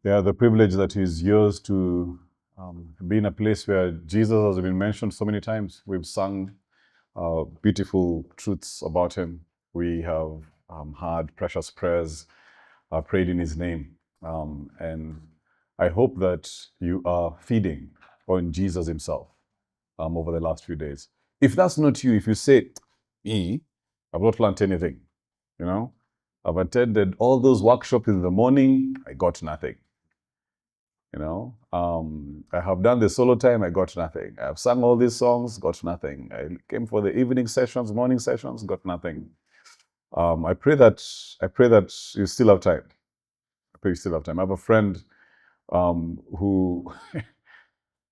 Yeah, the privilege that is yours to be in a place where Jesus has been mentioned so many times. We've sung beautiful truths about him. We have heard precious prayers prayed in his name. And I hope that you are feeding on Jesus himself over the last few days. If that's not you, if you say, I've not learned anything, you know, I've attended all those workshops in the morning, I got nothing. You know, I have done the solo time, I got nothing. I've sung all these songs, got nothing. I came for the evening sessions, morning sessions, got nothing. I pray that you still have time. I pray you still have time. I have a friend who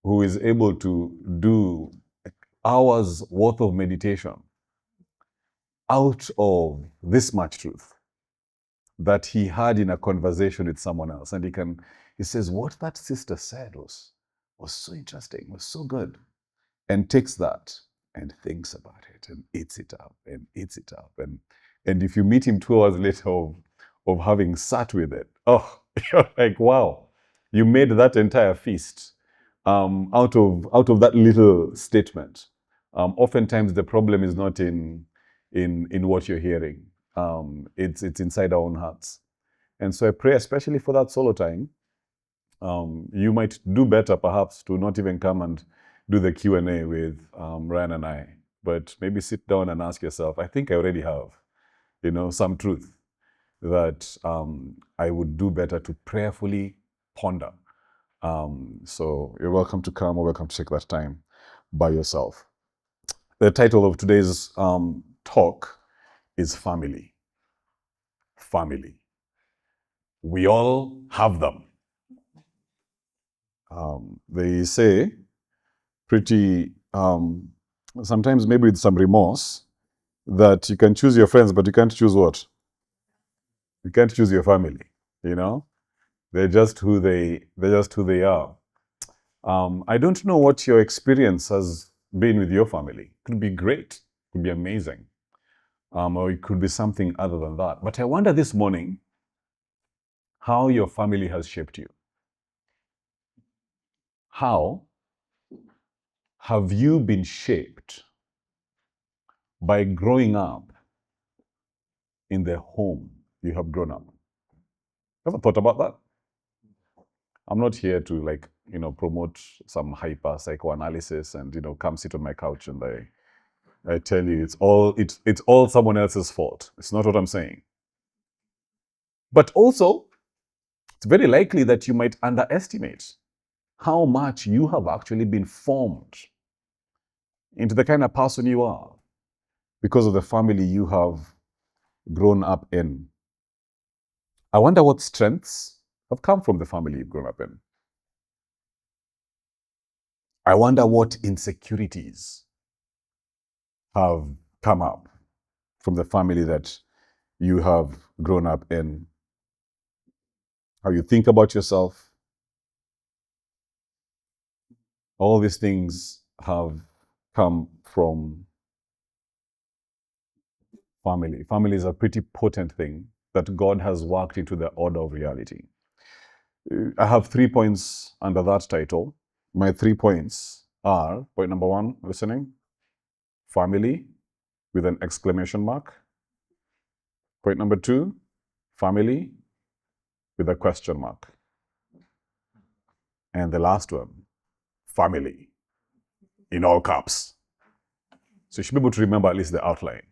who is able to do hours worth of meditation out of this much truth that he had in a conversation with someone else. And he says, what that sister said was so interesting, was so good. And takes that and thinks about it and eats it up and eats it up. And if you meet him 2 hours later of having sat with it, oh, you're like, wow, you made that entire feast out of that little statement. Oftentimes the problem is not in what you're hearing. It's inside our own hearts. And so I pray, especially for that solo time, you might do better perhaps to not even come and do the Q&A with Ryan and I, but maybe sit down and ask yourself, I think I already have, some truth that I would do better to prayerfully ponder. So you're welcome to come or welcome to take that time by yourself. The title of today's talk is Family. Family. We all have them. They say pretty, sometimes maybe with some remorse, that you can choose your friends, but you can't choose what? You can't choose your family, They're just who they are. I don't know what your experience has been with your family. It could be great, it could be amazing, or it could be something other than that. But I wonder this morning how your family has shaped you. How have you been shaped by growing up in the home you have grown up? Ever thought about that? I'm not here to promote some hyper psychoanalysis and come sit on my couch and I tell you it's all someone else's fault. It's not what I'm saying. But also, it's very likely that you might underestimate how much you have actually been formed into the kind of person you are because of the family you have grown up in. I wonder what strengths have come from the family you've grown up in. I wonder what insecurities have come up from the family that you have grown up in. How you think about yourself. All these things have come from family. Family is a pretty potent thing that God has worked into the order of reality. I have 3 points under that title. My 3 points are, point number 1, listening, family with an exclamation mark. Point number 2, family with a question mark. And the last one, family in all caps. So you should be able to remember at least the outline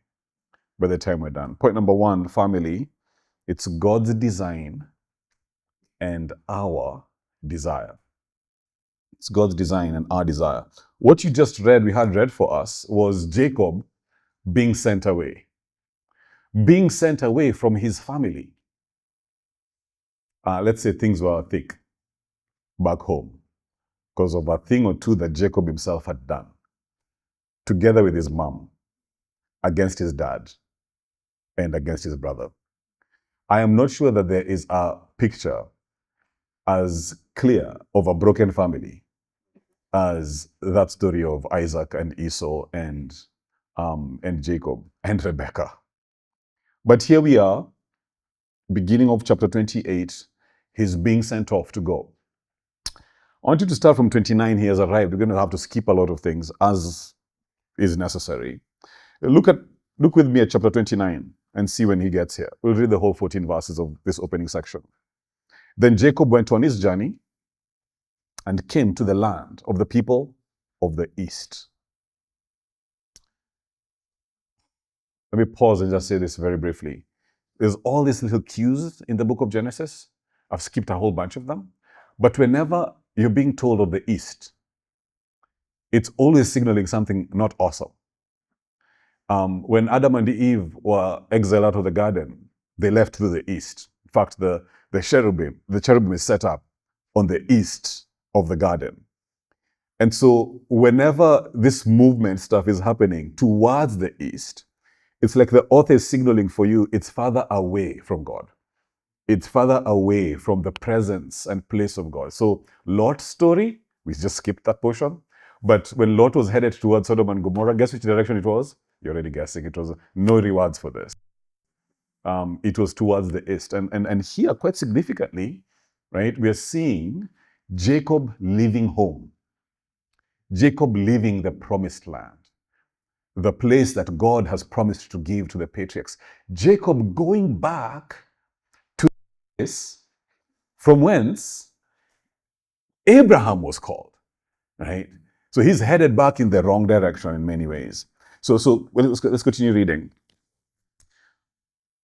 by the time we're done. Point number 1, family. It's God's design and our desire. It's God's design and our desire. What you just read, we had read for us, was Jacob being sent away. Being sent away from his family. Let's say things were thick back home because of a thing or two that Jacob himself had done together with his mom against his dad and against his brother. I am not sure that there is a picture as clear of a broken family as that story of Isaac and Esau and Jacob and Rebekah. But here we are, beginning of chapter 28. He's being sent off to go. I want you to start from 29. He has arrived. We're going to have to skip a lot of things as is necessary. Look with me at chapter 29 and see when he gets here. We'll read the whole 14 verses of this opening section. Then Jacob went on his journey and came to the land of the people of the east. Let me pause and just say this very briefly. There's all these little cues in the book of Genesis. I've skipped a whole bunch of them. But whenever you're being told of the east, it's always signaling something not awesome. When Adam and Eve were exiled out of the garden, they left to the east. In fact, the cherubim is set up on the east of the garden. And so whenever this movement stuff is happening towards the east, it's like the author is signaling for you, it's farther away from God. It's farther away from the presence and place of God. So Lot's story, we just skipped that portion. But when Lot was headed towards Sodom and Gomorrah, guess which direction it was? You're already guessing. It was no rewards for this. It was towards the east. And here, quite significantly, right, we are seeing Jacob leaving home. Jacob leaving the promised land, the place that God has promised to give to the patriarchs. Jacob going back to this from whence Abraham was called, right? So he's headed back in the wrong direction in many ways. So let's continue reading.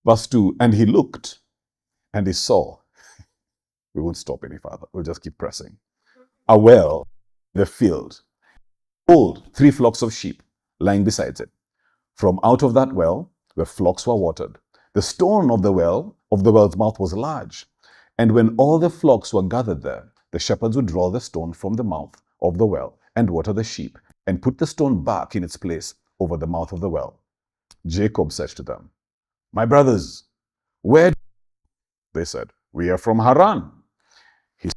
Verse 2, and he looked and he saw. We won't stop any further. We'll just keep pressing. A well in the field. Behold, 3 flocks of sheep lying beside it. From out of that well, the flocks were watered. The stone of the well's mouth was large. And when all the flocks were gathered there, the shepherds would draw the stone from the mouth of the well and water the sheep, and put the stone back in its place over the mouth of the well. Jacob said to them, my brothers, where? They said, we are from Haran. He said,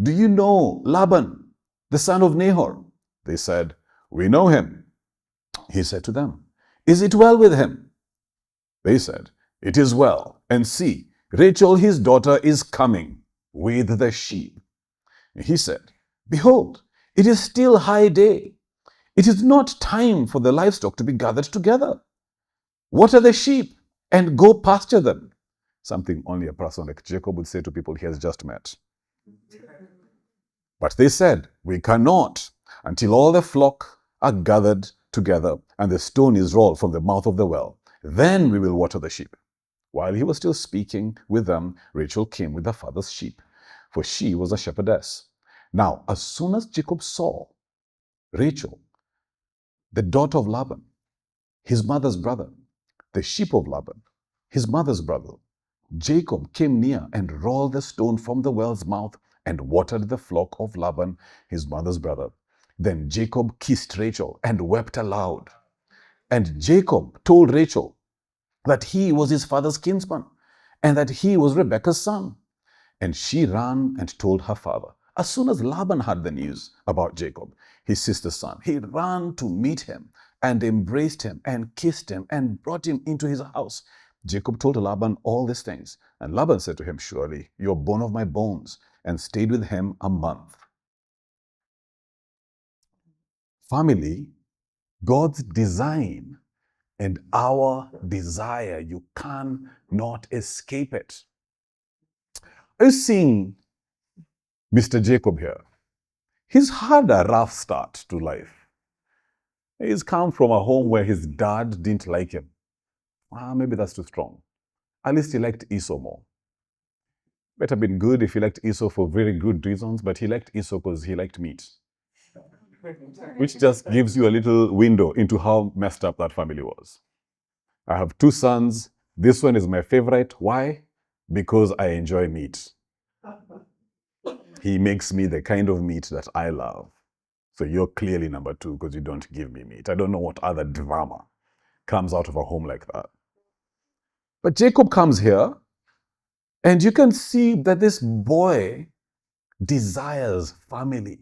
do you know Laban, the son of Nahor? They said, we know him. He said to them, is it well with him? They said, it is well. And see, Rachel his daughter is coming with the sheep. He said, behold, it is still high day. It is not time for the livestock to be gathered together. Water the sheep and go pasture them. Something only a person like Jacob would say to people he has just met. But they said, we cannot until all the flock are gathered together and the stone is rolled from the mouth of the well. Then we will water the sheep. While he was still speaking with them, Rachel came with her father's sheep, for she was a shepherdess. Now, as soon as Jacob saw Rachel, the daughter of Laban, his mother's brother, the sheep of Laban, his mother's brother, Jacob came near and rolled the stone from the well's mouth and watered the flock of Laban, his mother's brother. Then Jacob kissed Rachel and wept aloud. And Jacob told Rachel that he was his father's kinsman and that he was Rebekah's son. And she ran and told her father. As soon as Laban heard the news about Jacob, his sister's son, he ran to meet him and embraced him and kissed him and brought him into his house. Jacob told Laban all these things. And Laban said to him, surely you're bone of my bones, and stayed with him a month. Family, God's design and our desire, you cannot escape it. Are you seeing Mr. Jacob here? He's had a rough start to life. He's come from a home where his dad didn't like him. Maybe that's too strong. At least he liked Esau more. Might have been good if he liked Esau for very good reasons, but he liked Esau because he liked meat. Which just gives you a little window into how messed up that family was. I have 2 sons. This one is my favorite. Why? Because I enjoy meat. He makes me the kind of meat that I love. So you're clearly number 2 because you don't give me meat. I don't know what other drama comes out of a home like that. But Jacob comes here, and you can see that this boy desires family.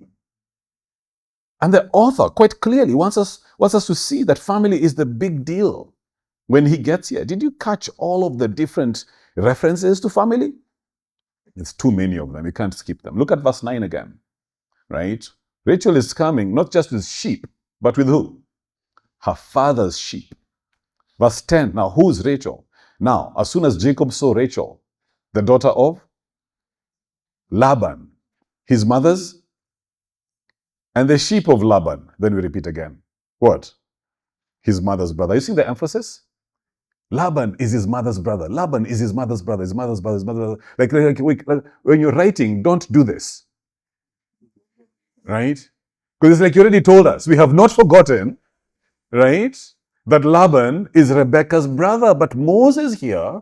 And the author quite clearly wants us to see that family is the big deal when he gets here. Did you catch all of the different references to family? It's too many of them. You can't skip them. Look at verse 9 again, right? Rachel is coming not just with sheep, but with who? Her father's sheep. Verse 10, now who's Rachel? Now, as soon as Jacob saw Rachel, the daughter of Laban, his mother's, and the sheep of Laban, then we repeat again. What? His mother's brother. You see the emphasis? Laban is his mother's brother. Laban is his mother's brother, his mother's brother, his mother's brother. Like when you're writing, don't do this. Right? Because it's like you already told us. We have not forgotten, right, that Laban is Rebekah's brother. But Moses here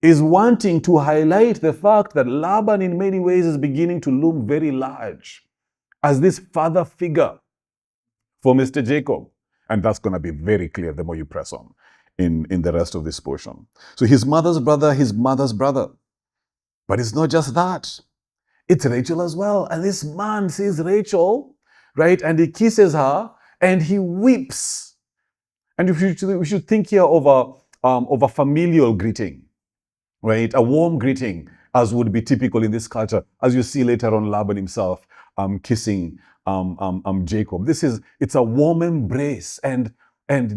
is wanting to highlight the fact that Laban in many ways is beginning to loom very large as this father figure for Mr. Jacob. And that's going to be very clear the more you press on in the rest of this portion. So his mother's brother, his mother's brother. But it's not just that. It's Rachel as well. And this man sees Rachel, right? And he kisses her and he weeps. And we should think here of a familial greeting, right? A warm greeting, as would be typical in this culture, as you see later on Laban himself kissing Jacob. It's a warm embrace, and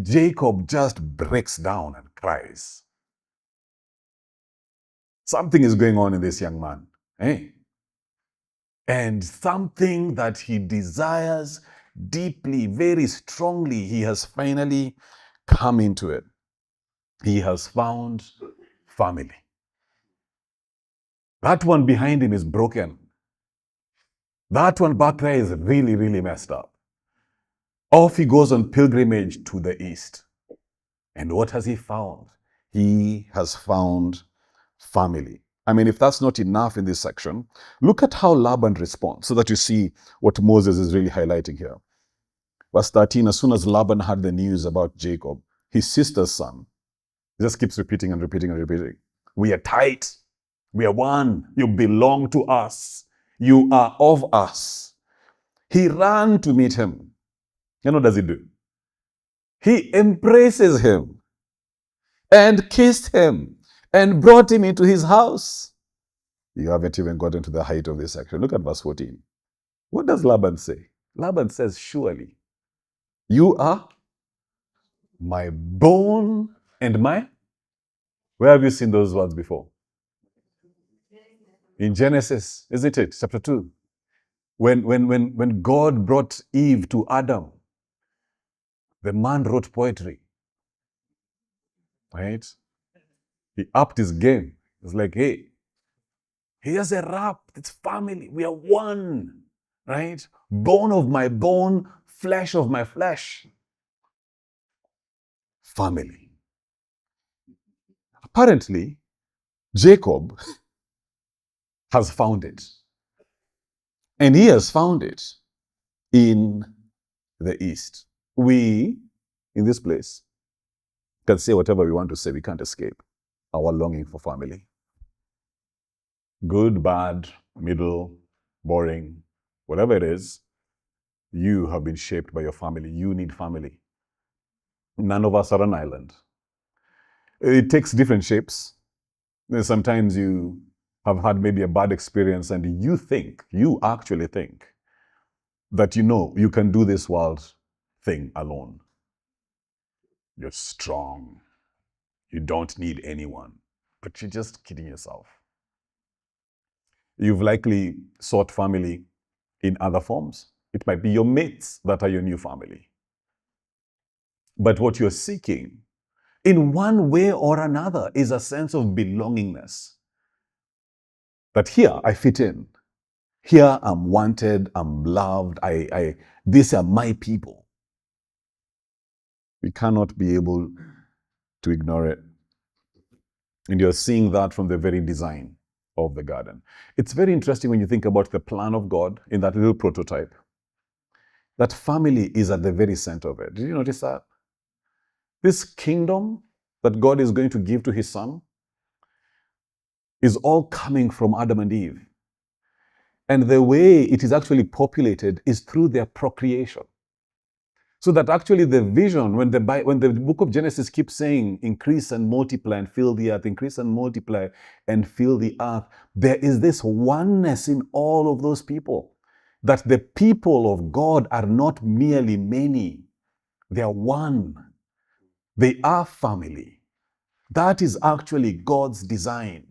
Jacob just breaks down and cries. Something is going on in this young man, eh? And something that he desires deeply, very strongly, he has finally come into it. He has found family. That one behind him is broken. That one back there is really, really messed up. Off he goes on pilgrimage to the east. And what has he found? He has found family. I mean, if that's not enough in this section, look at how Laban responds so that you see what Moses is really highlighting here. Verse 13, as soon as Laban heard the news about Jacob, his sister's son, he just keeps repeating and repeating and repeating. We are tight. We are one. You belong to us. You are of us. He ran to meet him. And what does he do? He embraces him and kissed him and brought him into his house. You haven't even gotten to the height of this section. Look at verse 14. What does Laban say? Laban says, surely you are my bone and my... Where have you seen those words before? In Genesis, isn't it? Chapter 2. When God brought Eve to Adam, the man wrote poetry. Right? He upped his game. It's like, hey, here's a rap. It's family. We are one. Right? Bone of my bone, flesh of my flesh. Family. Apparently, Jacob has found it. And he has found it in the east. We, in this place, can say whatever we want to say. We can't escape our longing for family. Good, bad, middle, boring, whatever it is, you have been shaped by your family. You need family. None of us are an island. It takes different shapes. Sometimes you have had maybe a bad experience and you actually think that you can do this world thing alone. You're strong. You don't need anyone. But you're just kidding yourself. You've likely sought family in other forms. It might be your mates that are your new family. But what you're seeking, in one way or another, is a sense of belongingness. That here I fit in. Here I'm wanted, I'm loved, these are my people. We cannot be able to ignore it. And you're seeing that from the very design of the garden. It's very interesting when you think about the plan of God in that little prototype. That family is at the very center of it. Did you notice that? This kingdom that God is going to give to his son is all coming from Adam and Eve. And the way it is actually populated is through their procreation. So that actually the vision, when the book of Genesis keeps saying, increase and multiply and fill the earth, increase and multiply and fill the earth, there is this oneness in all of those people. That the people of God are not merely many, they are one. They are family. That is actually God's design.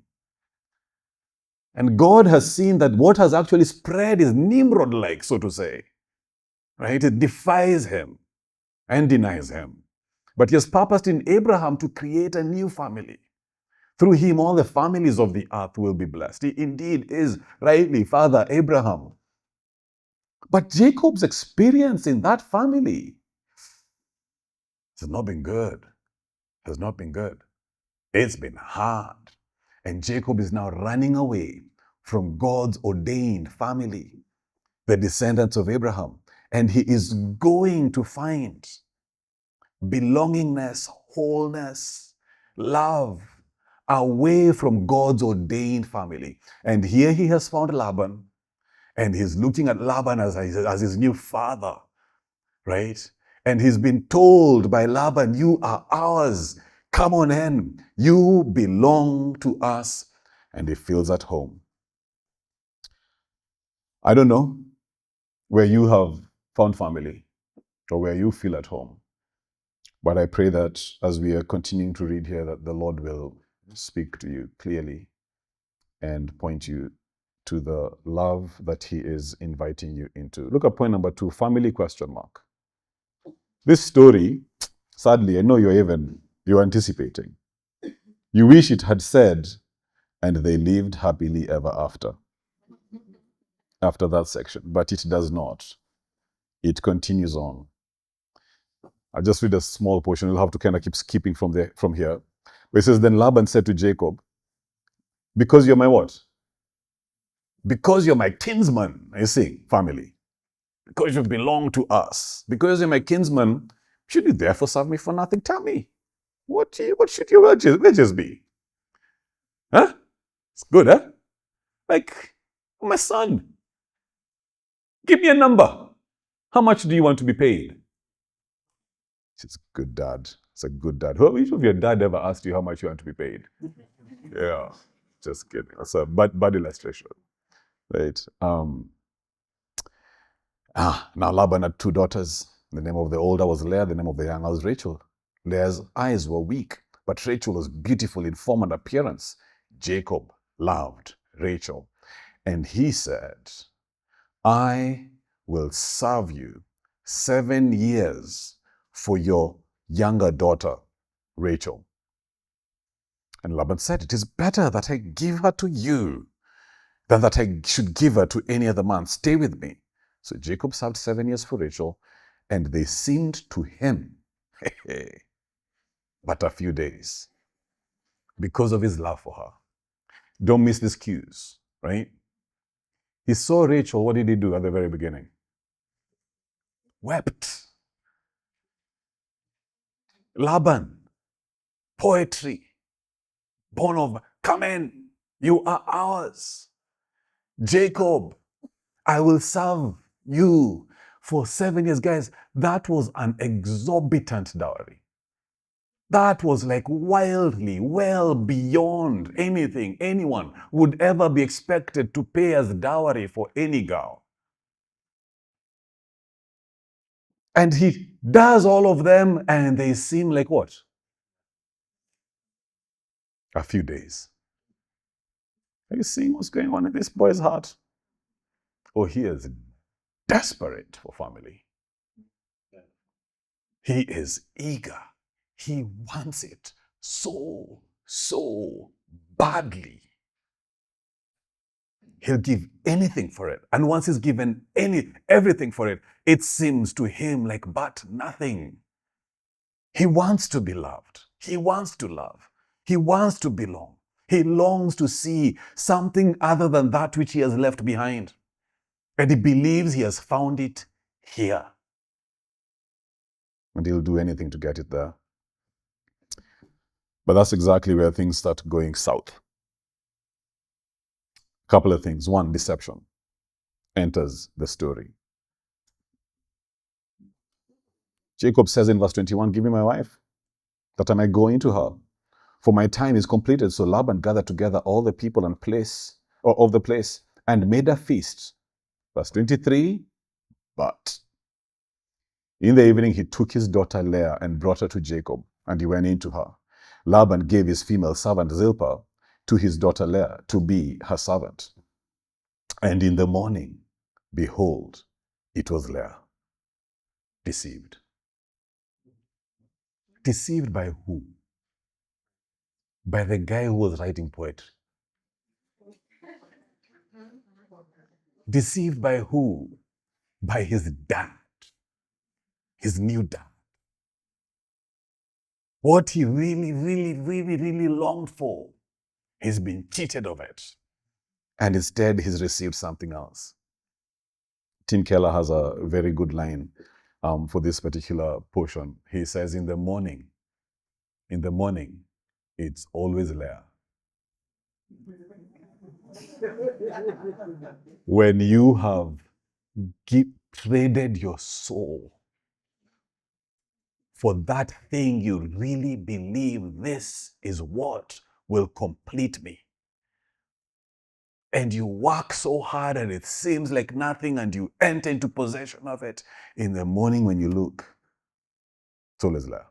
And God has seen that what has actually spread is Nimrod-like, so to say. Right? It defies him and denies him. But he has purposed in Abraham to create a new family. Through him, all the families of the earth will be blessed. He indeed is rightly Father Abraham. But Jacob's experience in that family has not been good. Has not been good. It's been hard. And Jacob is now running away from God's ordained family, the descendants of Abraham. And he is going to find belongingness, wholeness, love, away from God's ordained family. And here he has found Laban, and he's looking at Laban as his new father, right? And he's been told by Laban, you are ours. Come on in. You belong to us. And he feels at home. I don't know where you have found family or where you feel at home. But I pray that as we are continuing to read here, that the Lord will speak to you clearly and point you to the love that he is inviting you into. Look at point number 2, family question mark. This story, sadly, I know you're anticipating. You wish it had said, and they lived happily ever after that section, but it does not. It continues on. I'll just read a small portion. You'll have to kind of keep skipping from here. Where it says, then Laban said to Jacob, because you're my what? Because you're my kinsman, you see, family. Because you belong to us. Because you're my kinsman, should you therefore serve me for nothing? Tell me, what should your wages be? Huh? It's good, huh? Like, my son, give me a number. How much do you want to be paid? It's a good dad. It's a good dad. Which of your dad ever asked you how much you want to be paid? Yeah, just kidding. That's a bad illustration, right? Now Laban had 2 daughters. The name of the older was Leah. The name of the younger was Rachel. Leah's eyes were weak, but Rachel was beautiful in form and appearance. Jacob loved Rachel, and he said, I will serve you 7 years for your younger daughter, Rachel. And Laban said, it is better that I give her to you than that I should give her to any other man. Stay with me. So Jacob served 7 years for Rachel, and they seemed to him but a few days because of his love for her. Don't miss these cues, right? He saw Rachel. What did he do at the very beginning? Wept. Laban, poetry, born of, come in, you are ours. Jacob, I will serve you for 7 years. Guys, that was an exorbitant dowry. That was like wildly, well beyond anything anyone would ever be expected to pay as dowry for any girl. And he does all of them, and they seem like what? A few days. Are you seeing what's going on in this boy's heart? Oh, he is desperate for family. He is eager. He wants it so badly. He'll give anything for it. And once he's given everything for it, it seems to him like but nothing. He wants to be loved. He wants to love. He wants to belong. He longs to see something other than that which he has left behind. And he believes he has found it here. And he'll do anything to get it there. But that's exactly where things start going south. A couple of things. One, deception enters the story. Jacob says in verse 21, give me my wife, that I may go into her. For my time is completed. So Laban gathered together all the people and place, or of the place, and made a feast. Verse 23, but in the evening he took his daughter Leah and brought her to Jacob, and he went into her. Laban gave his female servant Zilpah to his daughter Leah to be her servant. And in the morning, behold, it was Leah. Deceived. Deceived by who? By the guy who was writing poetry. Deceived by who? By his dad. His new dad. What he really, really, really, really longed for, he's been cheated of it. And instead, he's received something else. Tim Keller has a very good line for this particular portion. He says, in the morning, it's always Leah. When you have traded your soul for that thing you really believe this is what will complete me, and you work so hard and it seems like nothing, and you enter into possession of it, in the morning when you look, it's always Leah.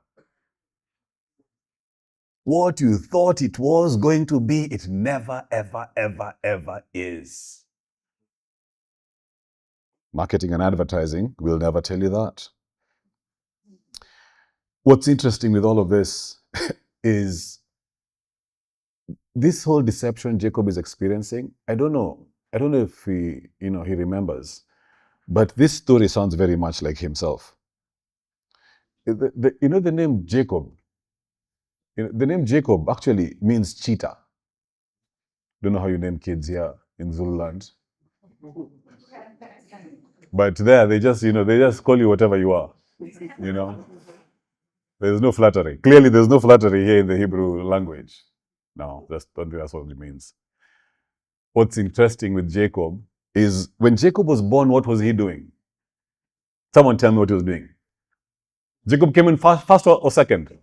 What you thought it was going to be, it never, ever, ever, ever is. Marketing and advertising will never tell you that. What's interesting with all of this is this whole deception Jacob is experiencing. I don't know if he remembers, but this story sounds very much like himself. The name Jacob. The name Jacob actually means cheater. Don't know how you name kids here in Zululand. But there, they just call you whatever you are, There's no flattery. Clearly, there's no flattery here in the Hebrew language. No, don't think that's what it means. What's interesting with Jacob is when Jacob was born, what was he doing? Someone tell me what he was doing. Jacob came in first or second?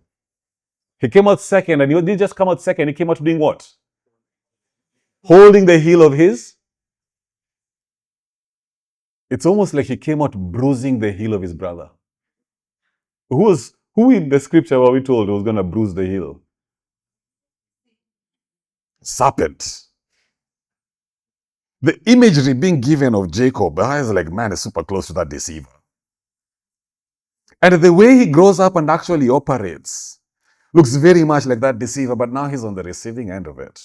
He came out second, and he didn't just come out second. He came out doing what? Holding the heel of his. It's almost like he came out bruising the heel of his brother. Who in the scripture were we told was going to bruise the heel? Serpent. The imagery being given of Jacob, I was like, man, is super close to that deceiver. And the way he grows up and actually operates looks very much like that deceiver, but now he's on the receiving end of it.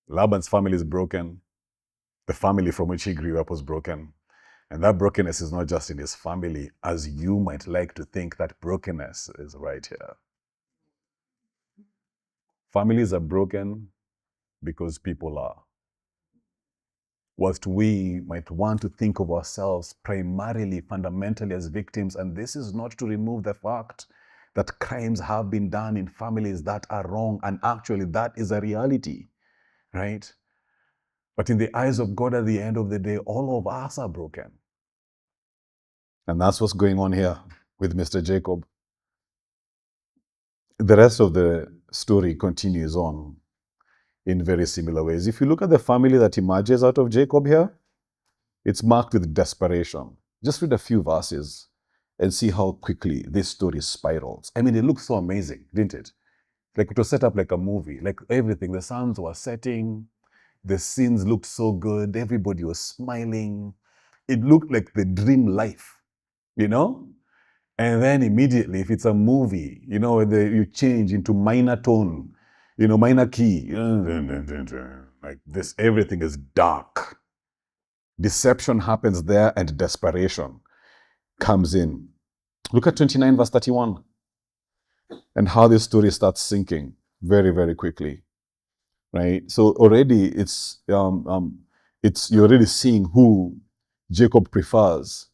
Laban's family is broken. The family from which he grew up was broken. And that brokenness is not just in his family, as you might like to think that brokenness is right here. Families are broken because people are. Whilst we might want to think of ourselves primarily, fundamentally as victims, and this is not to remove the fact that crimes have been done in families that are wrong, and actually that is a reality, right? But in the eyes of God, at the end of the day, all of us are broken. And that's what's going on here with Mr. Jacob. The rest of the story continues on in very similar ways. If you look at the family that emerges out of Jacob here, it's marked with desperation. Just read a few verses and see how quickly this story spirals. I mean, it looks so amazing, didn't it? Like it was set up like a movie, like everything. The suns were setting, the scenes looked so good, everybody was smiling. It looked like the dream life, And then immediately, if it's a movie, you change into minor tone, minor key, like this, everything is dark. Deception happens there and desperation comes in. Look at 29 verse 31 and how this story starts sinking very, very quickly, right? So already you're already seeing who Jacob prefers.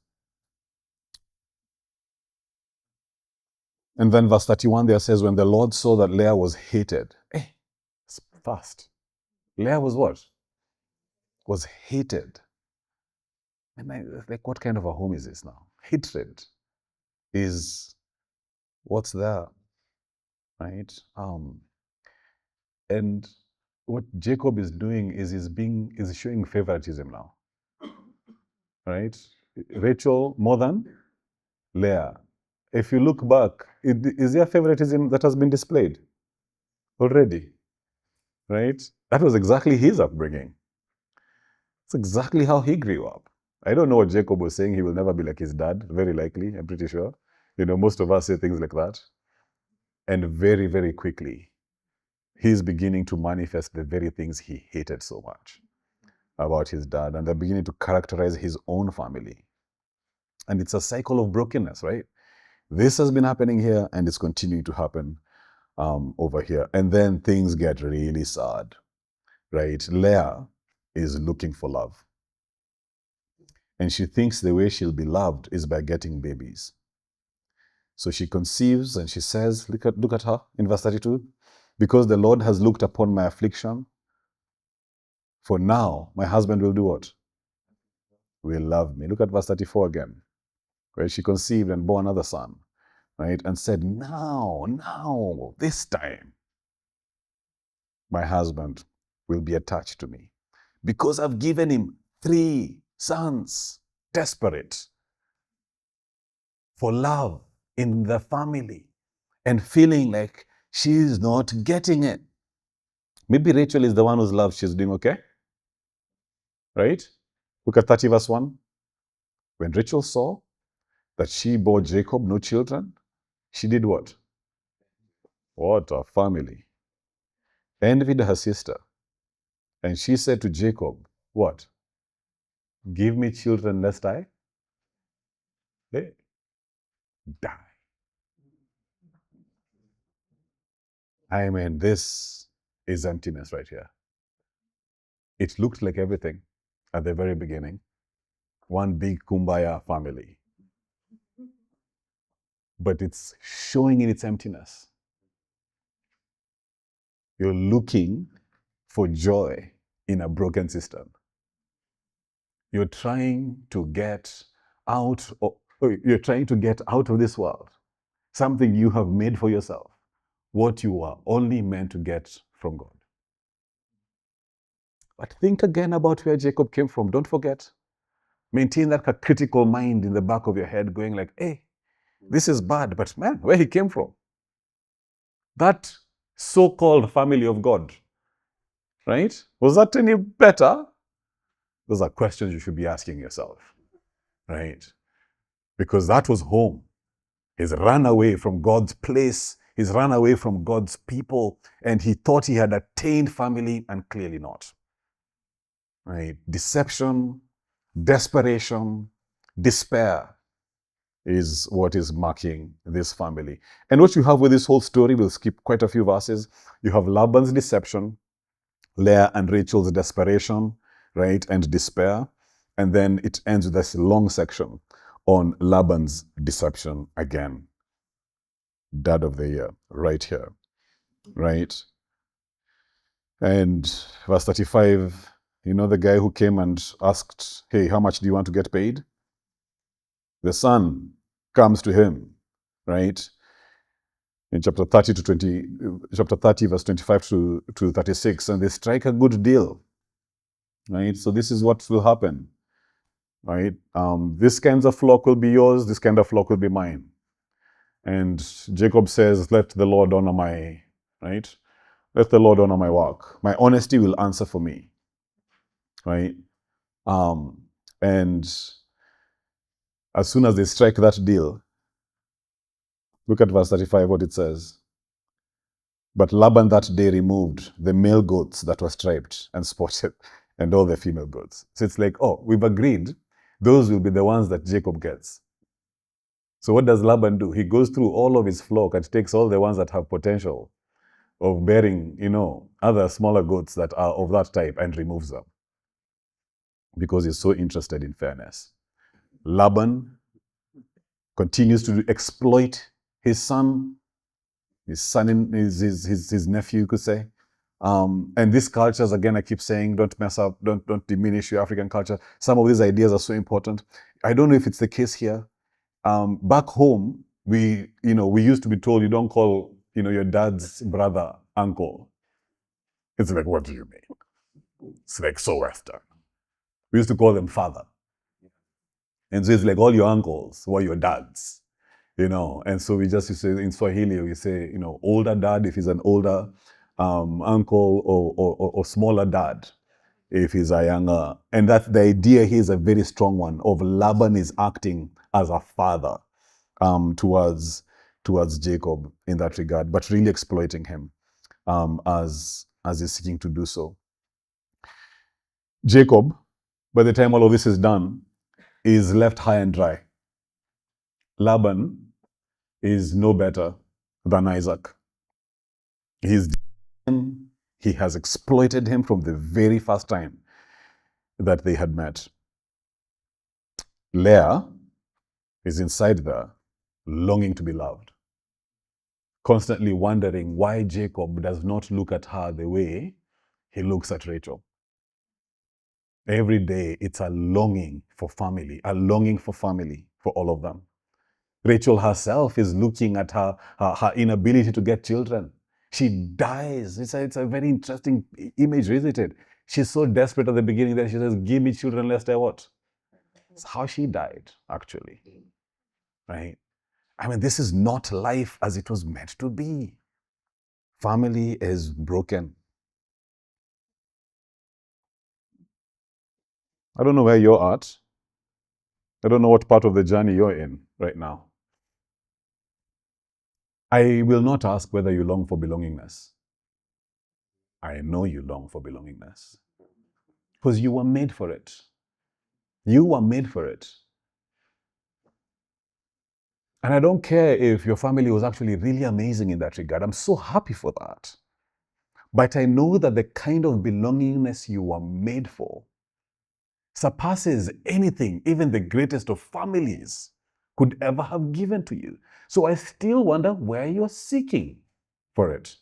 And then verse 31 there says, when the Lord saw that Leah was hated. It's fast. Leah was what? Was hated. And like, what kind of a home is this now? Hatred is what's there, right? And what Jacob is doing is is showing favoritism now, right? Rachel more than Leah. If you look back, is there favoritism that has been displayed already, right? That was exactly his upbringing. It's exactly how he grew up. I don't know what Jacob was saying. He will never be like his dad, very likely, I'm pretty sure. Most of us say things like that. And very, very quickly, he's beginning to manifest the very things he hated so much about his dad, and they're beginning to characterize his own family. And it's a cycle of brokenness, right? This has been happening here, and it's continuing to happen over here. And then things get really sad, right? Leah is looking for love. And she thinks the way she'll be loved is by getting babies. So she conceives and she says, look at her in verse 32, because the Lord has looked upon my affliction, for now my husband will do what? Will love me. Look at verse 34 again, right? She conceived and bore another son, right? And said, now, this time, my husband will be attached to me, because I've given him 3 sons, desperate for love in the family and feeling like she's not getting it. Maybe Rachel is the one whose love she's doing okay, right? Look at 30 verse 1. When Rachel saw that she bore Jacob no children, she did what? What a family. Envied her sister. And she said to Jacob, what? Give me children lest I die. I mean, this is emptiness right here. It looked like everything at the very beginning. One big kumbaya family. But it's showing in its emptiness. You're looking for joy in a broken system. You're trying to get out of this world. Something you have made for yourself. What you are only meant to get from God. But think again about where Jacob came from. Don't forget. Maintain that critical mind in the back of your head going like, hey, this is bad, but man, where he came from. That so-called family of God, right? Was that any better? Those are questions you should be asking yourself, right? Because that was home. He's run away from God's place. He's run away from God's people, and he thought he had attained family, and clearly not. Right? Deception, desperation, despair is what is marking this family. And what you have with this whole story, we'll skip quite a few verses. You have Laban's deception, Leah and Rachel's desperation, right, and despair. And then it ends with this long section on Laban's deception again. Dad of the year, right here, right? And verse 35, the guy who came and asked, hey, how much do you want to get paid? The son comes to him, right? In chapter 30 verse 25 to 36, and they strike a good deal, right? So this is what will happen, right? This kind of flock will be yours, this kind of flock will be mine. And Jacob says, let the Lord honor my, right? Let the Lord honor my work. My honesty will answer for me, right? And as soon as they strike that deal, look at verse 35, what it says. But Laban that day removed the male goats that were striped and spotted, and all the female goats. So it's like, oh, we've agreed. Those will be the ones that Jacob gets. So what does Laban do? He goes through all of his flock and takes all the ones that have potential of bearing, other smaller goats that are of that type, and removes them. Because he's so interested in fairness. Laban continues to exploit his son, his nephew, you could say, And these cultures, again, I keep saying, don't mess up, don't diminish your African culture. Some of these ideas are so important. I don't know if it's the case here. Back home, we used to be told you don't call, your dad's brother uncle. It's like, what do you mean? It's like so Western. We used to call them father. And so it's like all your uncles were your dads, And so we just used to say in Swahili, we say, older dad if he's an older uncle, or smaller dad if he's a younger. And that the idea here is a very strong one of Laban is acting as a father towards Jacob in that regard, but really exploiting him as he's seeking to do so. Jacob, by the time all of this is done, is left high and dry. Laban is no better than Isaac. He has exploited him from the very first time that they had met. Leah is inside there, longing to be loved, constantly wondering why Jacob does not look at her the way he looks at Rachel. Every day, it's a longing for family for all of them. Rachel herself is looking at her inability to get children. She dies. It's a very interesting image, isn't it? She's so desperate at the beginning that she says, give me children lest I what? It's how she died, actually. Right? I mean, this is not life as it was meant to be. Family is broken. I don't know where you're at. I don't know what part of the journey you're in right now. I will not ask whether you long for belongingness. I know you long for belongingness. Because you were made for it. You were made for it. And I don't care if your family was actually really amazing in that regard. I'm so happy for that. But I know that the kind of belongingness you were made for surpasses anything even the greatest of families could ever have given to you. So I still wonder where you're seeking for it.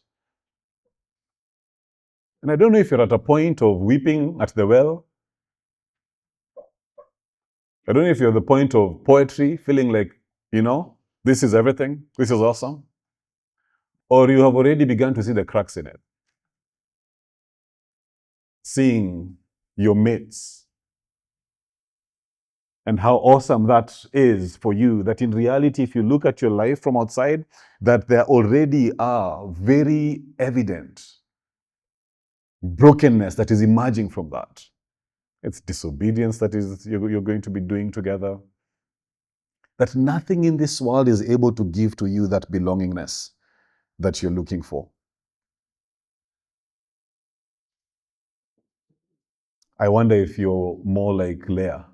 And I don't know if you're at a point of weeping at the well. I don't know if you're at the point of poetry, feeling like, this is everything, this is awesome. Or you have already begun to see the cracks in it. Seeing your mates and how awesome that is for you, that in reality, if you look at your life from outside, that there already are very evident brokenness that is emerging from that. It's disobedience that is you're going to be doing together. That nothing in this world is able to give to you that belongingness that you're looking for. I wonder if you're more like Leah,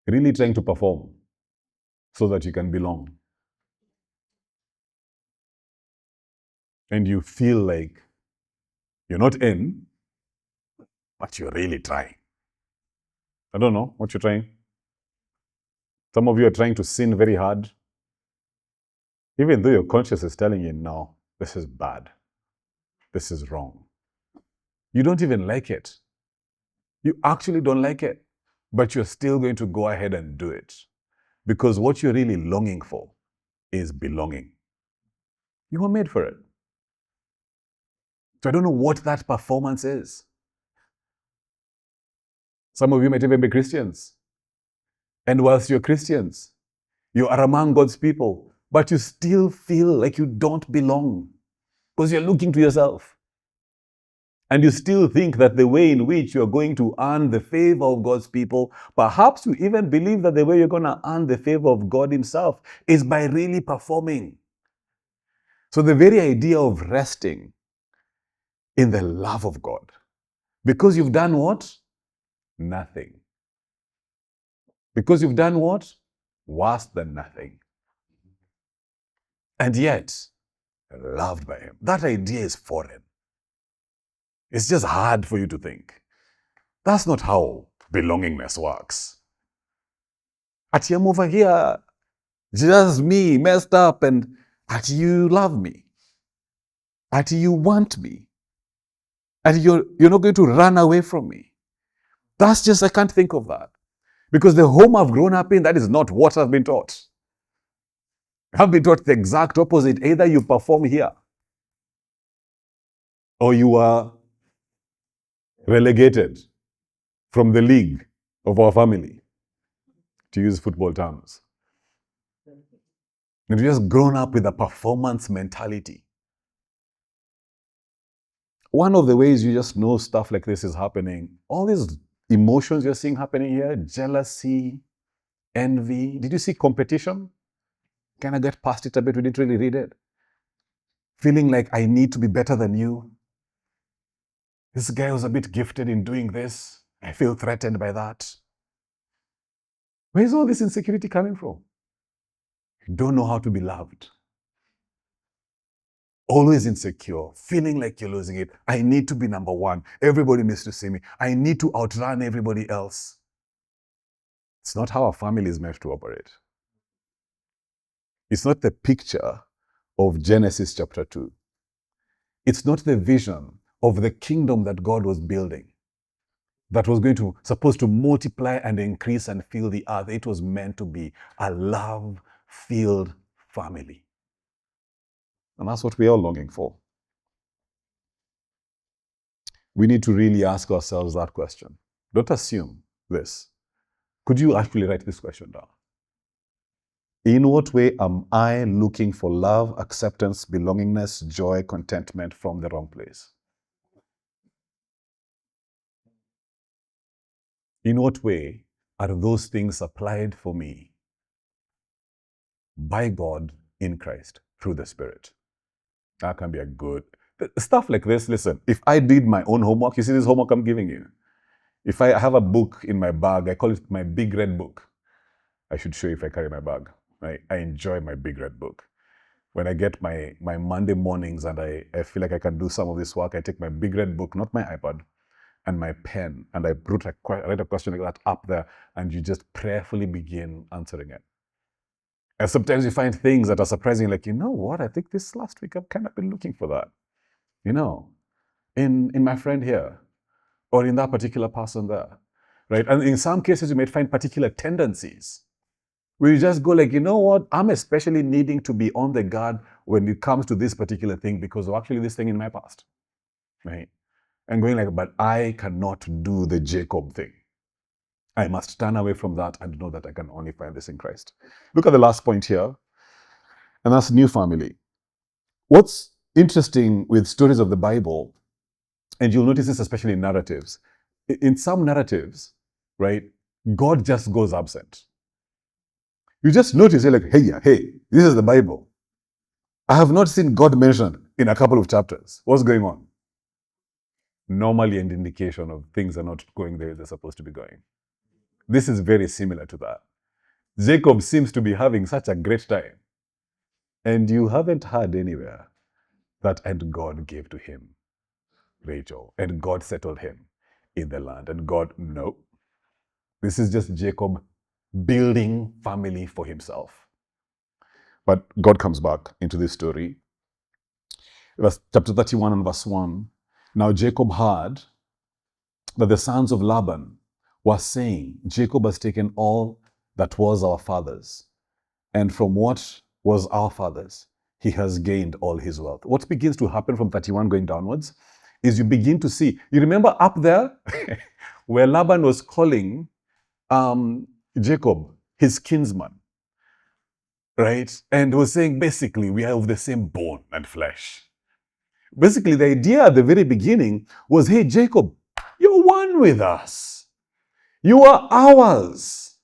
really trying to perform so that you can belong. And you feel like you're not in, but you're really trying. I don't know what you're trying. Some of you are trying to sin very hard, even though your conscience is telling you, no, this is bad. This is wrong. You don't even like it. You actually don't like it, but you're still going to go ahead and do it because what you're really longing for is belonging. You were made for it. So I don't know what that performance is. Some of you might even be Christians. And whilst you're Christians, you are among God's people, but you still feel like you don't belong because you're looking to yourself. And you still think that the way in which you're going to earn the favor of God's people, perhaps you even believe that the way you're going to earn the favor of God himself is by really performing. So the very idea of resting in the love of God, because you've done what? Nothing. Because you've done what? Worse than nothing. And yet, loved by him. That idea is foreign. It's just hard for you to think. That's not how belongingness works. At I'm over here, just me, messed up, and at you love me. At you want me. And you're not going to run away from me. That's just, I can't think of that. Because the home I've grown up in, that is not what I've been taught. I've been taught the exact opposite. Either you perform here, or you are relegated from the league of our family, to use football terms. And we've just grown up with a performance mentality. One of the ways you just know stuff like this is happening, all these emotions you're seeing happening here, jealousy, envy. Did you see competition? Can I get past it a bit? We didn't really read it. Feeling like I need to be better than you. This guy was a bit gifted in doing this. I feel threatened by that. Where is all this insecurity coming from? You don't know how to be loved. Always insecure, feeling like you're losing it. I need to be number one. Everybody needs to see me. I need to outrun everybody else. It's not how a family is meant to operate. It's not the picture of Genesis chapter 2. It's not the vision of the kingdom that God was building, that was supposed to multiply and increase and fill the earth. It was meant to be a love-filled family. And that's what we are longing for. We need to really ask ourselves that question. Don't assume this. Could you actually write this question down? In what way am I looking for love, acceptance, belongingness, joy, contentment from the wrong place? In what way are those things applied for me by God in Christ through the Spirit? That can be a good stuff like this. Listen, if I did my own homework, you see this homework I'm giving you. If I have a book in my bag, I call it my big red book. I should show you if I carry my bag. Right? I enjoy my big red book. When I get my Monday mornings and I feel like I can do some of this work, I take my big red book, not my iPad, and my pen, and I write a question like that up there, and you just prayerfully begin answering it. And sometimes you find things that are surprising, like, you know what, I think this last week I've kind of been looking for that. You know, in my friend here, or in that particular person there, right? And in some cases, you might find particular tendencies where you just go like, you know what, I'm especially needing to be on the guard when it comes to this particular thing because of actually this thing in my past, right? And going like, but I cannot do the Jacob thing. I must turn away from that and know that I can only find this in Christ. Look at the last point here, and that's new family. What's interesting with stories of the Bible, and you'll notice this especially in narratives, in some narratives, right, God just goes absent. You just notice, you're like, hey, this is the Bible. I have not seen God mentioned in a couple of chapters. What's going on? Normally an indication of things are not going the way they're supposed to be going. This is very similar to that. Jacob seems to be having such a great time. And you haven't heard anywhere that, and God gave to him Rachel, and God settled him in the land. And God, no. This is just Jacob building family for himself. But God comes back into this story. Chapter 31 and verse 1. Now Jacob heard that the sons of Laban were saying, Jacob has taken all that was our father's, and from what was our father's, he has gained all his wealth. What begins to happen from 31 going downwards is you begin to see, you remember up there where Laban was calling Jacob his kinsman, right? And was saying, basically, we are of the same bone and flesh. Basically, the idea at the very beginning was, hey, Jacob, you're one with us. You are ours.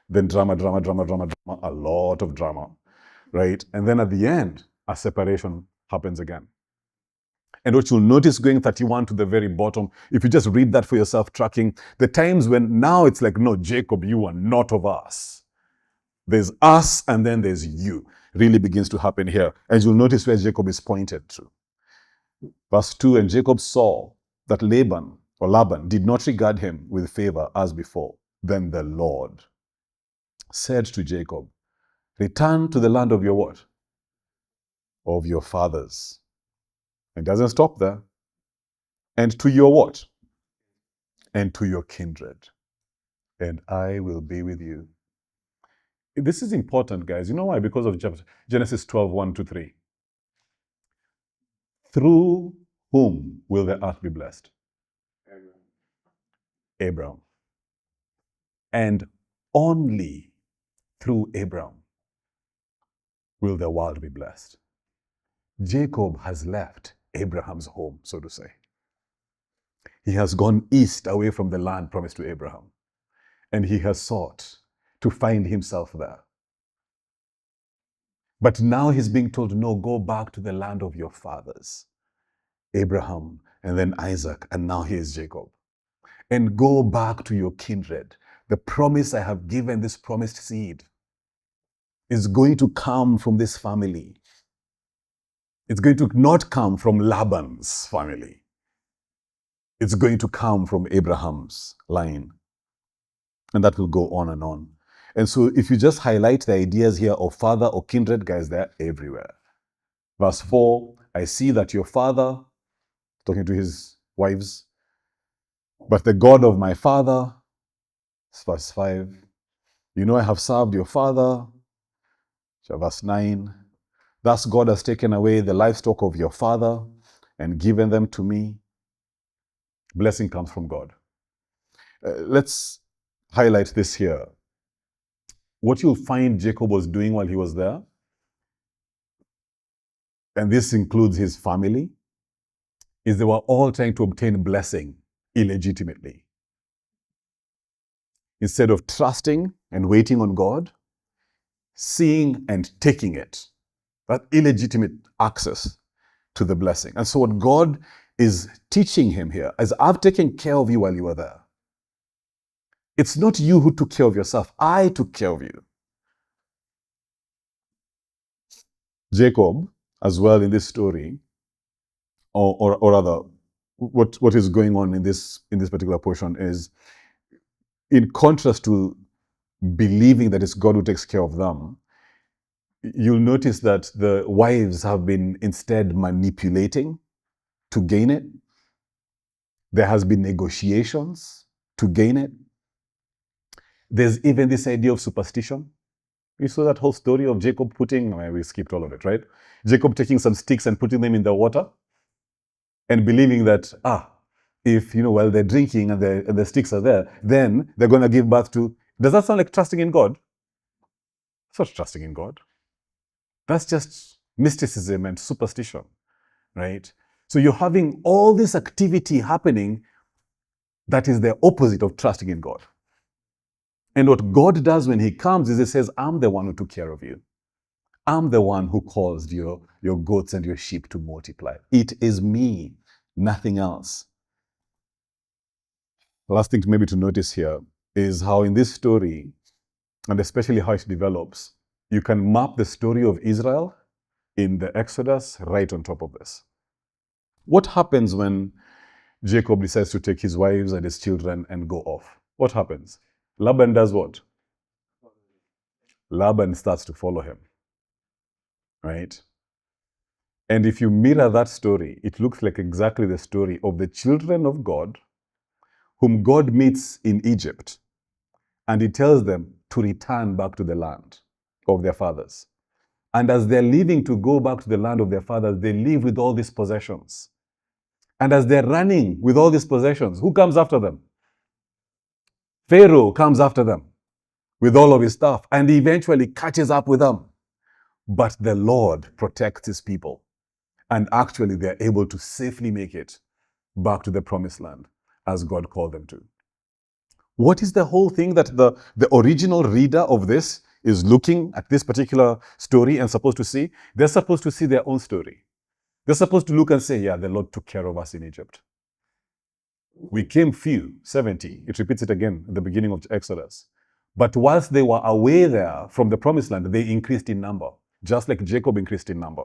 Then drama, a lot of drama, right? And then at the end, a separation happens again. And what you'll notice going 31 to the very bottom, if you just read that for yourself, tracking, the times when now it's like, no, Jacob, you are not of us. There's us and then there's you. Really begins to happen here. And you'll notice where Jacob is pointed to. Verse 2, and Jacob saw that Laban did not regard him with favor as before. Then the Lord said to Jacob, return to the land of your what? Of your fathers. It doesn't stop there. And to your what? And to your kindred. And I will be with you. This is important, guys. You know why? Because of Genesis 12, 1-3. Through whom will the earth be blessed? Abraham. And only through Abraham will the world be blessed. Jacob has left Abraham's home, so to say. He has gone east away from the land promised to Abraham. And he has sought to find himself there. But now he's being told, no, go back to the land of your fathers. Abraham, and then Isaac, and now here's Jacob. And go back to your kindred. The promise I have given, this promised seed, is going to come from this family. It's going to not come from Laban's family. It's going to come from Abraham's line. And that will go on and on. And so if you just highlight the ideas here of father or kindred, guys, they're everywhere. Verse 4, I see that your father, talking to his wives, but the God of my father, verse 5, you know I have served your father, verse 9, thus God has taken away the livestock of your father and given them to me. Blessing comes from God. Let's highlight this here. What you'll find Jacob was doing while he was there, and this includes his family, is they were all trying to obtain blessing illegitimately. Instead of trusting and waiting on God, seeing and taking it. That illegitimate access to the blessing. And so what God is teaching him here is, I've taken care of you while you were there. It's not you who took care of yourself. I took care of you. Jacob, as well in this story, or rather, what is going on in this particular portion is, in contrast to believing that it's God who takes care of them, you'll notice that the wives have been instead manipulating to gain it. There has been negotiations to gain it. There's even this idea of superstition. You saw that whole story of Jacob putting, we skipped all of it, right? Jacob taking some sticks and putting them in the water and believing that, if, while they're drinking and the sticks are there, then they're going to give birth to... Does that sound like trusting in God? It's not trusting in God. That's just mysticism and superstition, right? So you're having all this activity happening that is the opposite of trusting in God. And what God does when he comes is he says, I'm the one who took care of you. I'm the one who caused your goats and your sheep to multiply. It is me, nothing else. The last thing maybe to notice here is how in this story, and especially how it develops, you can map the story of Israel in the Exodus right on top of this. What happens when Jacob decides to take his wives and his children and go off? What happens? Laban does what? Laban starts to follow him, right? And if you mirror that story, it looks like exactly the story of the children of God whom God meets in Egypt, and he tells them to return back to the land of their fathers. And as they're leaving to go back to the land of their fathers, they leave with all these possessions. And as they're running with all these possessions, who comes after them? Pharaoh comes after them with all of his stuff, and he eventually catches up with them. But the Lord protects his people. And actually, they're able to safely make it back to the promised land as God called them to. What is the whole thing that the original reader of this is looking at this particular story and supposed to see? They're supposed to see their own story. They're supposed to look and say, yeah, the Lord took care of us in Egypt. We came few, 70. It repeats it again at the beginning of Exodus. But whilst they were away there from the promised land, they increased in number, just like Jacob increased in number.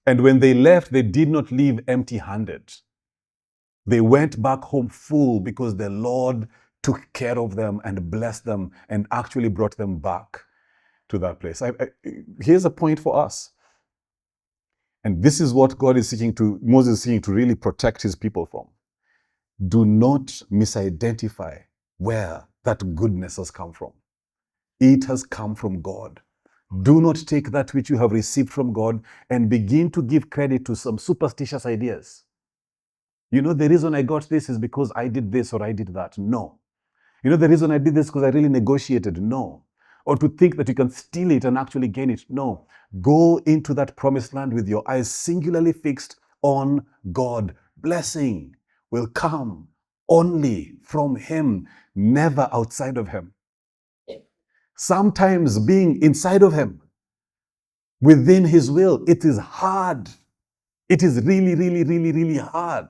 And when they left, they did not leave empty-handed. They went back home full because the Lord took care of them and blessed them and actually brought them back to that place. Here's a point for us. And this is what Moses is seeking to really protect his people from. Do not misidentify where that goodness has come from. It has come from God. Do not take that which you have received from God and begin to give credit to some superstitious ideas. You know, the reason I got this is because I did this or I did that. No. You know, the reason I did this because I really negotiated. No. Or to think that you can steal it and actually gain it. No. Go into that promised land with your eyes singularly fixed on God. Blessing will come only from Him, never outside of Him. Sometimes being inside of Him, within His will, it is hard. It is really, really, really, really hard.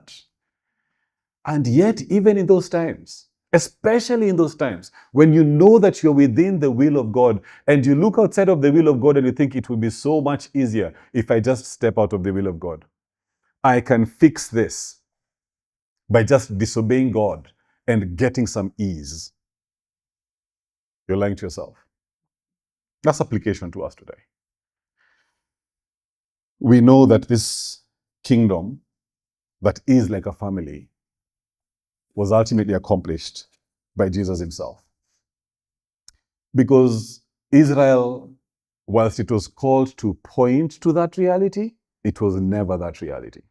And yet, even in those times, especially in those times, when you know that you're within the will of God and you look outside of the will of God and you think it will be so much easier if I just step out of the will of God. I can fix this by just disobeying God and getting some ease. You're lying to yourself. That's application to us today. We know that this kingdom that is like a family was ultimately accomplished by Jesus himself. Because Israel, whilst it was called to point to that reality, it was never that reality.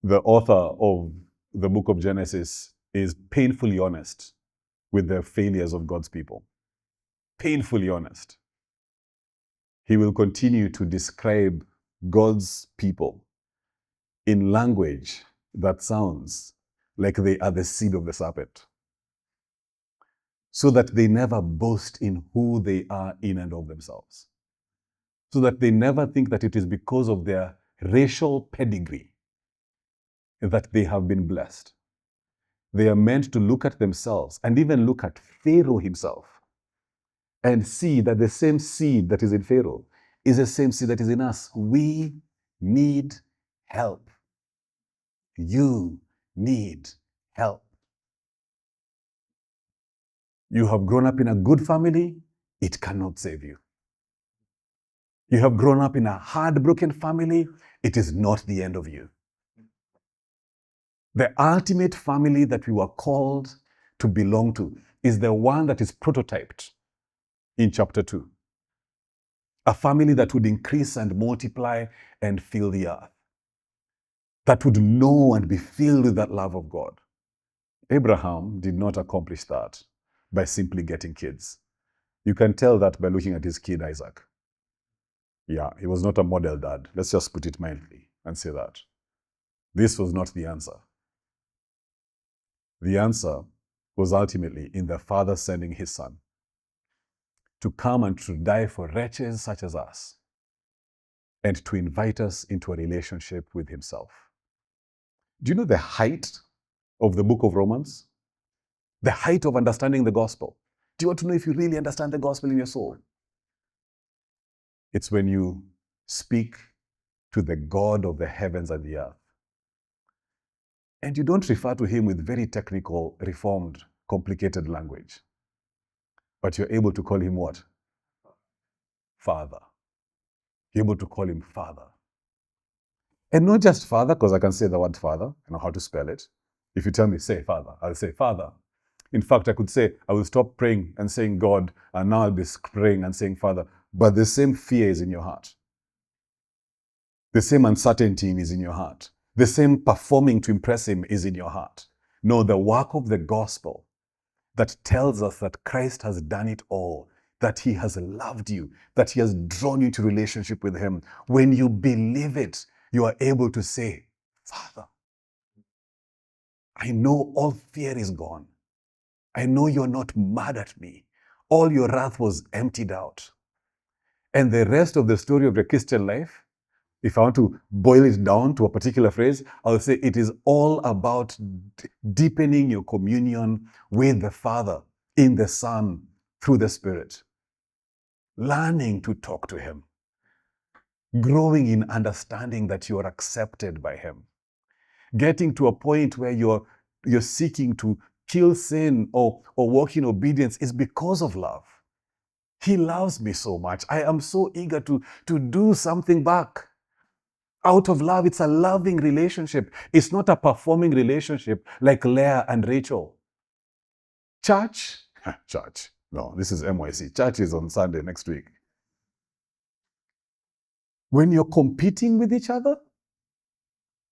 The author of the book of Genesis is painfully honest with the failures of God's people. Painfully honest. He will continue to describe God's people in language that sounds like they are the seed of the serpent, so that they never boast in who they are in and of themselves, so that they never think that it is because of their racial pedigree that they have been blessed. They are meant to look at themselves and even look at Pharaoh himself and see that the same seed that is in Pharaoh is the same seed that is in us. We need help. You need help. You have grown up in a good family, it cannot save you. You have grown up in a heartbroken family, it is not the end of you. The ultimate family that we were called to belong to is the one that is prototyped in chapter 2. A family that would increase and multiply and fill the earth. That would know and be filled with that love of God. Abraham did not accomplish that by simply getting kids. You can tell that by looking at his kid Isaac. Yeah, he was not a model dad. Let's just put it mildly and say that. This was not the answer. The answer was ultimately in the Father sending his Son to come and to die for wretches such as us and to invite us into a relationship with himself. Do you know the height of the book of Romans? The height of understanding the gospel. Do you want to know if you really understand the gospel in your soul? It's when you speak to the God of the heavens and the earth. And you don't refer to him with very technical, reformed, complicated language. But you're able to call him what? Father. You're able to call him Father. And not just Father, because I can say the word Father, I know how to spell it. If you tell me, say Father, I'll say Father. In fact, I could say, I will stop praying and saying God, and now I'll be praying and saying Father. But the same fear is in your heart. The same uncertainty is in your heart. The same performing to impress him is in your heart. No, the work of the gospel that tells us that Christ has done it all, that he has loved you, that he has drawn you to relationship with him. When you believe it, you are able to say, Father, I know all fear is gone. I know you're not mad at me. All your wrath was emptied out. And the rest of the story of your Christian life, if I want to boil it down to a particular phrase, I'll say it is all about deepening your communion with the Father, in the Son, through the Spirit. Learning to talk to him. Growing in understanding that you are accepted by him. Getting to a point where you're seeking to kill sin or walk in obedience is because of love. He loves me so much. I am so eager to do something back. Out of love, it's a loving relationship. It's not a performing relationship like Leah and Rachel. Church? Church. No, this is MYC. Church is on Sunday next week. When you're competing with each other,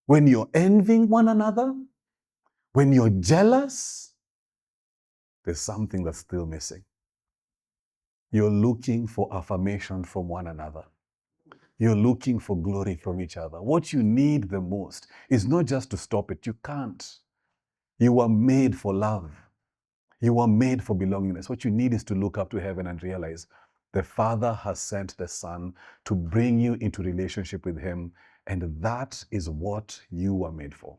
when you're envying one another, when you're jealous, there's something that's still missing. You're looking for affirmation from one another. You're looking for glory from each other. What you need the most is not just to stop it. You can't. You are made for love. You are made for belongingness. What you need is to look up to heaven and realize the Father has sent the Son to bring you into relationship with Him, and that is what you are made for.